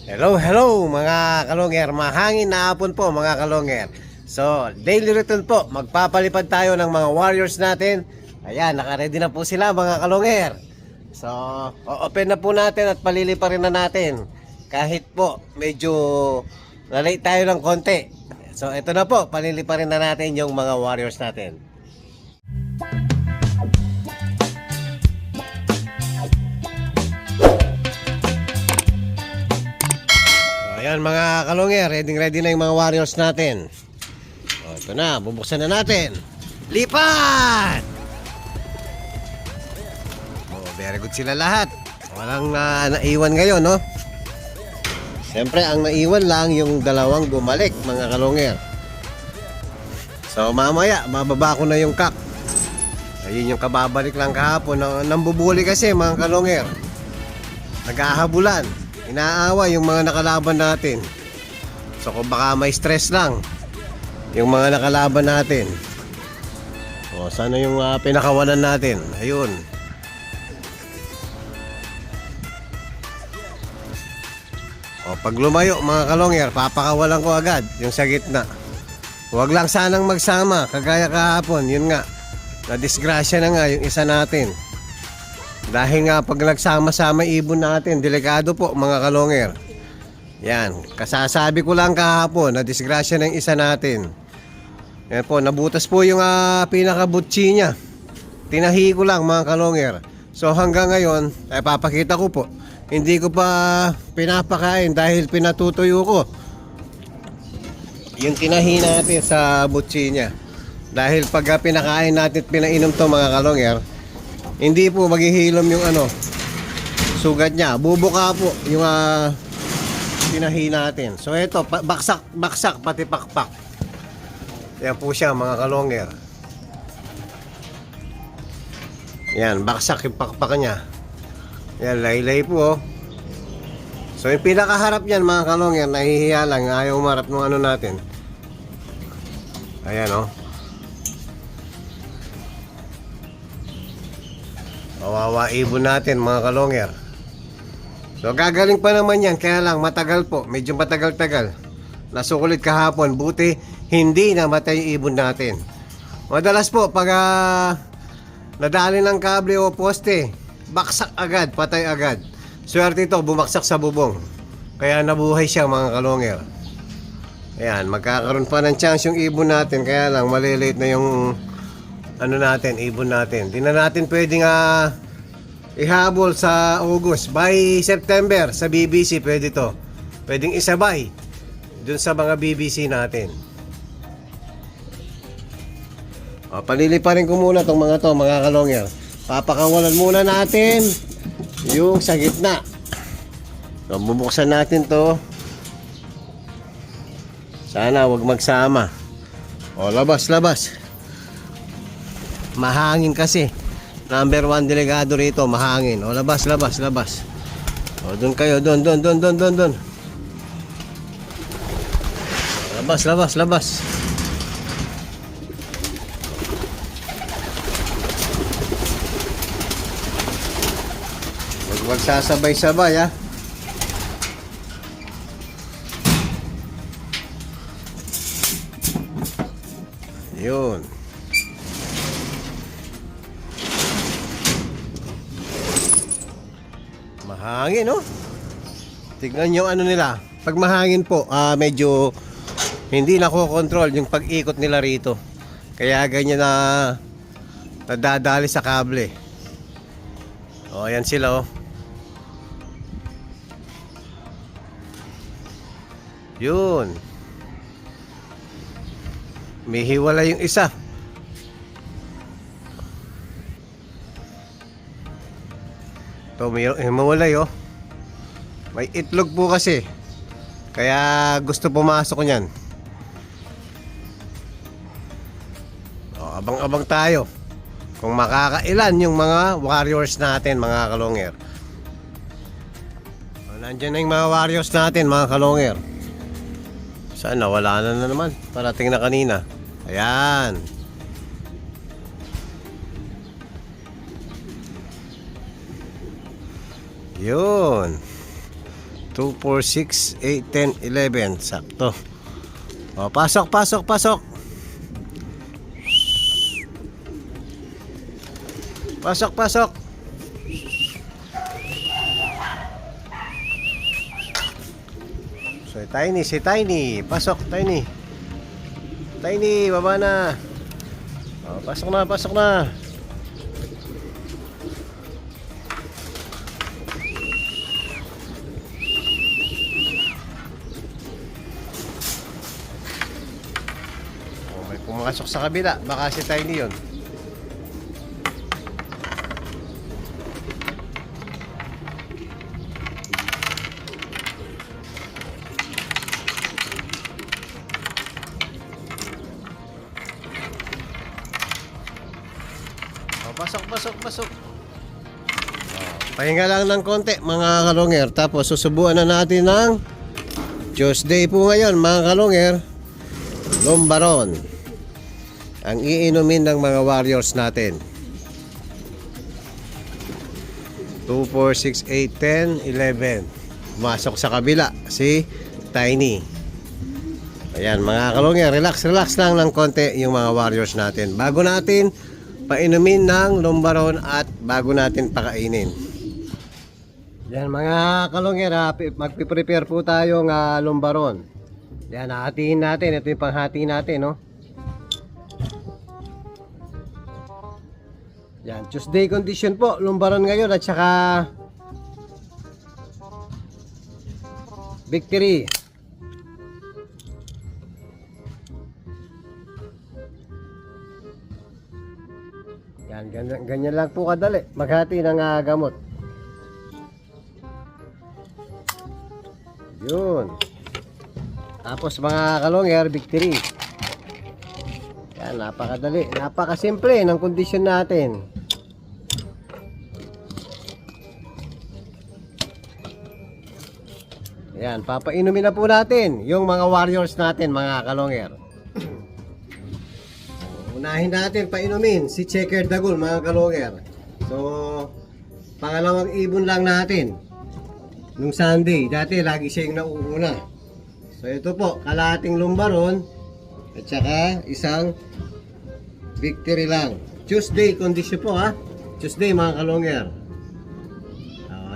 Hello mga kalonger, mahangin na hapon po mga kalonger. So, daily routine po, magpapalipad tayo ng mga warriors natin. Ayan, nakaready na po sila mga kalonger. So, open na po natin at paliliparin na natin. Kahit po, medyo na-late tayo ng konti. So, ito na po, paliliparin na natin yung mga warriors natin. Ayan mga kalonger, ready na yung mga warriors natin. O, ito na, bubuksan na natin. Lipat! O, very good sila lahat. Walang naiwan ngayon, no? Siyempre, ang naiwan lang yung dalawang bumalik, mga kalonger. So, mamaya, bababa ko na yung kak. Ayun yung kababalik lang kahapon. Nambubuli kasi, mga kalonger. Nag-ahabulan. Inaawa yung mga nakalaban natin. So kung baka may stress lang yung mga nakalaban natin. O sana yung pinakawalan natin. Ayun. O pag lumayo mga kalonger, papakawalan ko agad yung sa gitna. Huwag lang sanang magsama kagaya kahapon. Yun nga, na-disgrasya na nga yung isa natin. Dahil nga pag nagsama-sama ibon natin, delikado po mga kalonger. Yan, kasasabi ko lang kahapon na disgrasya ng isa natin. Yan po, nabutas po yung pinakabutsi niya. Tinahi ko lang mga kalonger. So hanggang ngayon, ay papakita ko po. Hindi ko pa pinapakain dahil pinatutuyo ko yung tinahi natin sa butsi niya. Dahil pag pinakain natin at pinainom to mga kalonger, hindi po maghihilom yung sugat niya. Bubuka po yung tinahi natin. So ito, baksak pati pakpak. Yan po siya mga kalonger. Yan, baksak yung pakpak niya. Yan, laylay po. So yung pinakaharap niyan mga kalonger, nahihiya lang, ayaw umarap ng natin. Ayan Kawawa ibon natin mga kalonger. So gagaling pa naman yan. Kaya lang matagal po. Medyo matagal-tagal. Nasukulit kahapon. Buti hindi namatay yung ibon natin. Madalas po pag nadali ng kable o poste, baksak agad, patay agad. Swerte ito, bumaksak sa bubong. Kaya nabuhay siya mga kalonger. Ayan, magkakaroon pa ng chance yung ibon natin. Kaya lang malilate na yung ibon natin. Di na natin pwedeng ihabol sa August. By September sa BBC pwede to. Pwedeng isabay dun sa mga BBC natin. Paliliparin ko muna tong mga kalonger. Papakawalan muna natin yung sa gitna. So, bubuksan natin to. Sana wag magsama. Labas. Mahangin kasi. Number 1 delegado rito, mahangin. Labas. Doon kayo, doon. Labas. Huwag sasabay-sabay Yun. Mahangin Tignan nyo nila. Pag mahangin po, medyo hindi nakokontrol yung pag-ikot nila rito. Kaya ganyan na nadadali sa kable. Ayan sila Yun. May hiwala yung isa. Ito, may mawalay May itlog po kasi. Kaya gusto pumasok niyan. Abang-abang tayo kung makakailan yung mga warriors natin mga kalonger. Nandiyan na yung mga warriors natin mga kalonger. Sana wala na naman. Parating na kanina. Ayan. Yun. 2, 4, 6, 8, 10, 11. Sakto. O, pasok, pasok, pasok. Pasok, pasok. So, Tiny, si Tiny. Pasok, Tiny. Tiny, baba na. O, pasok na, pasok na. Pumasok sa kabila, baka si Tiny yun. Oh, pasok, pasok, pasok. Pahinga lang ng konti mga kalongger. Tapos susubuan na natin ng Tuesday po ngayon mga kalongger. Lumbaron ang iinumin ng mga warriors natin. 2, 4, 6, 8, 10, 11. Masok sa kabila si Tiny. Ayan mga kalongger, relax relax lang ng konti yung mga warriors natin bago natin painumin ng lumbaron at bago natin pakainin. Yan mga kalongger, magpiprepare po tayong lumbaron. Yan, hahatiin natin. Ito yung panghati natin, no? Yan, Tuesday condition po, lumbaron ngayon at saka victory. Yan, ganyan lang po kadali. Maghati ng gamot. Yun. Tapos mga kalongger, victory. Yan, napakadali. Napakasimple ng kondisyon natin. Yan, papainumin na po natin yung mga warriors natin, mga kalongger. Unahin natin painumin si Checker Dagul, mga kalongger. So, pangalawang ibon lang natin. Nung Sunday, dati lagi siya yung nauuna. So, ito po, kalahating lumbaron at saka isang victory lang. Tuesday condition po ha. Tuesday mga kalongger.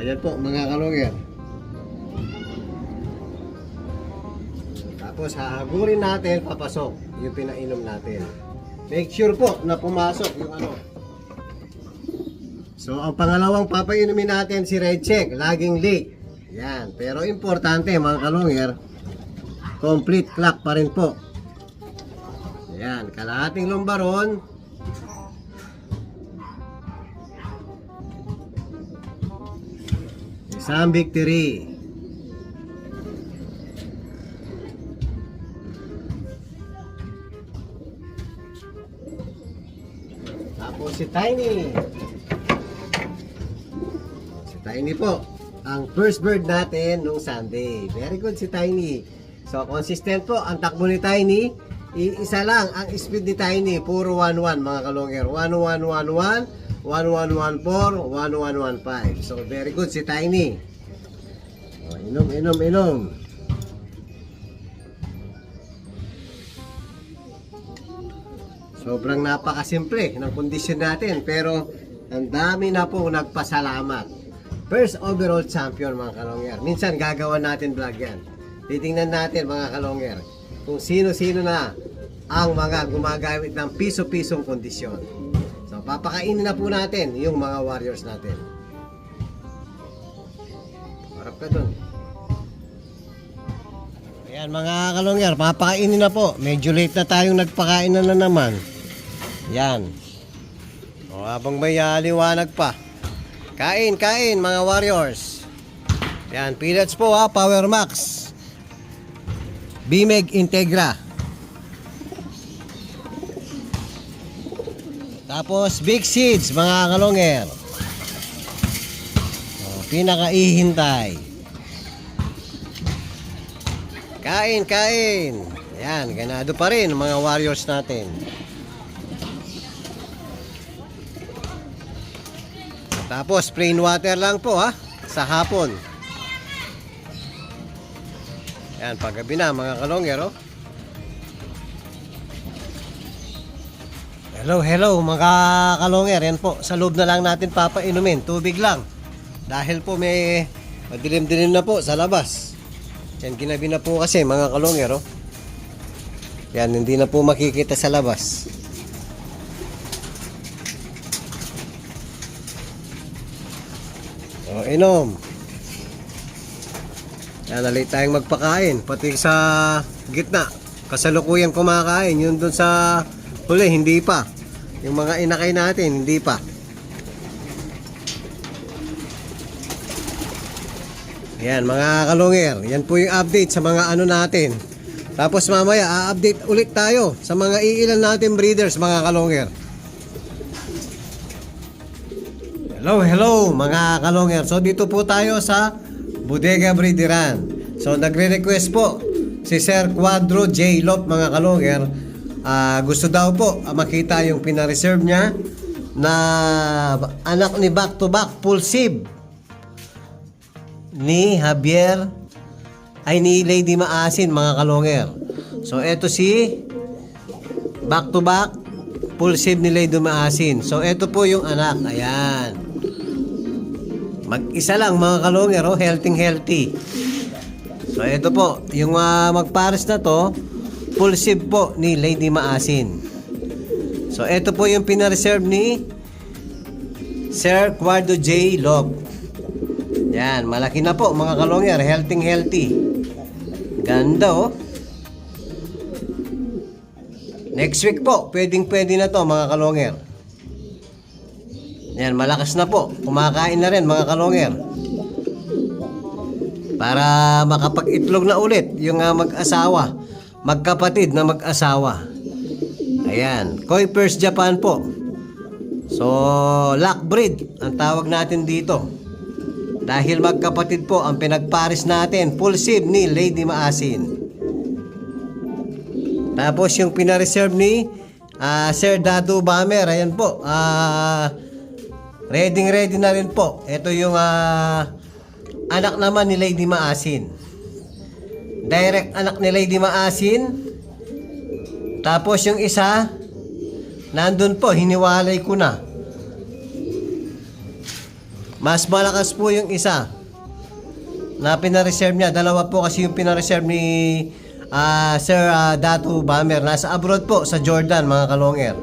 Ayan po mga kalongger. Tapos hahagurin natin, papasok yung pinainom natin. Make sure po na pumasok yung ano. So ang pangalawang papainumin natin si Red Check, laging late. Yan, pero importante mga kalongger, complete clock pa rin po. Yan, kalahating lumbaron. Isang victory. Tapos si Tiny. Si Tiny po, ang first bird natin nung Sunday. Very good si Tiny. So consistent po ang takbo ni Tiny. Isa lang ang speed ni Tiny, puro 1-1 mga kalongger. 1-1-1-1, 1-1-1-4, 1-1-1-5. So very good si Tiny. O, inom, inom, inom. Sobrang napakasimple ng kondisyon natin, pero ang dami na po nagpasalamat. First overall champion mga kalongger. Minsan gagawa natin vlog yan. Titingnan natin mga kalongger kung sino-sino na ang mga gumagamit ng piso-pisong kondisyon. So papakainin na po natin yung mga warriors natin. Harap ka dun. Ayan mga kalongger, papakainin na po. Medyo late na tayong nagpakain na naman. Yan. O, habang may liwanag pa. Kain, kain mga warriors. Yan, peanuts po ha, Power Max. Bimeg Integra. Tapos Big Seeds mga kalongger. O, pinakaihintay. Kain, kain. Yan, ganado pa rin mga warriors natin. Tapos plain water lang po ha, sa hapon. Yan, paggabi na mga kalonger, oh. Hello mga kalonger. Yan po, sa loob na lang natin papainumin. Tubig lang. Dahil po may madilim-dilim na po sa labas. Yan, ginabi na po kasi mga kalonger, oh. Yan, hindi na po makikita sa labas. O, inom. Yan, nalit tayong magpakain. Pati sa gitna, kasalukuyan kumakain. Yun dun sa huli, hindi pa. Yung mga inakay natin, hindi pa. Yan, mga kalungir. Yan po yung update sa mga ano natin. Tapos mamaya, a-update ulit tayo sa mga iilan natin breeders, mga kalungir. Hello mga kalungir. So dito po tayo sa Bodega Breederan. So nagre-request po si Sir Quadro J. Lot, mga kalungir. Gusto daw po makita yung pina-reserve niya na anak ni back to back full sib ni Javier ay ni Lady Maasin, mga kalungir. So eto si back to back full sib ni Lady Maasin. So eto po yung anak. Ayan, mag-isa lang, mga kalungir, oh, healthy. So eto po yung magpares na to, full sib po ni Lady Maasin. So eto po yung pina-reserve ni Sir Quadro J. Love. Yan, malaki na po, mga kalungir, healthy. Ganda, oh. Next week po, pwede na to, mga kalungir. Yan, malakas na po. Kumakain na rin, mga kalungir. Para makapag-itlog na ulit yung mag-asawa. Magkapatid na mag-asawa. Ayan, Koi Purse Japan po. So, lock breed ang tawag natin dito. Dahil magkapatid po ang pinagpares natin, full sib ni Lady Maasin. Tapos yung pina-reserve ni Sir Dadu Bamer, ayan po. Ready na rin po. Ito yung anak naman ni Lady Maasin. Direct anak ni Lady Maasin. Tapos yung isa, nandun po, hiniwalay ko na. Mas malakas po yung isa na pina-reserve niya. Dalawa po kasi yung pina-reserve ni Sir Datu Bamer. Nasa abroad po, sa Jordan, mga kalungir.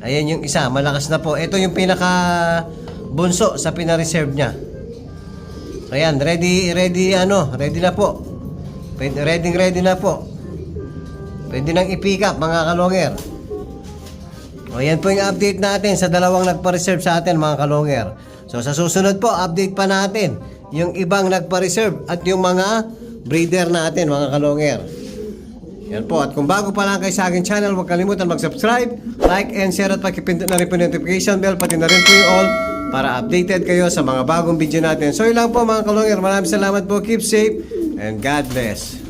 Ayan yung isa, malakas na po. Ito yung pinaka bunso sa pina-reserve niya. Ayan, ready na po. Ready na po. Pwede nang i-pick up, mga kalungir. O, yan po yung update natin sa dalawang nagpa-reserve sa atin, mga kalungir. So sa susunod po, update pa natin yung ibang nagpa-reserve at yung mga breeder natin, mga kalungir. Yan po. At kung bago pa lang kayo sa aking channel, huwag kalimutan mag-subscribe, like and share at pakipindot na rin po yung notification bell, pati na rin po yung all para updated kayo sa mga bagong video natin. So yun lang po, mga kalungir. Maraming salamat po. Keep safe and God bless.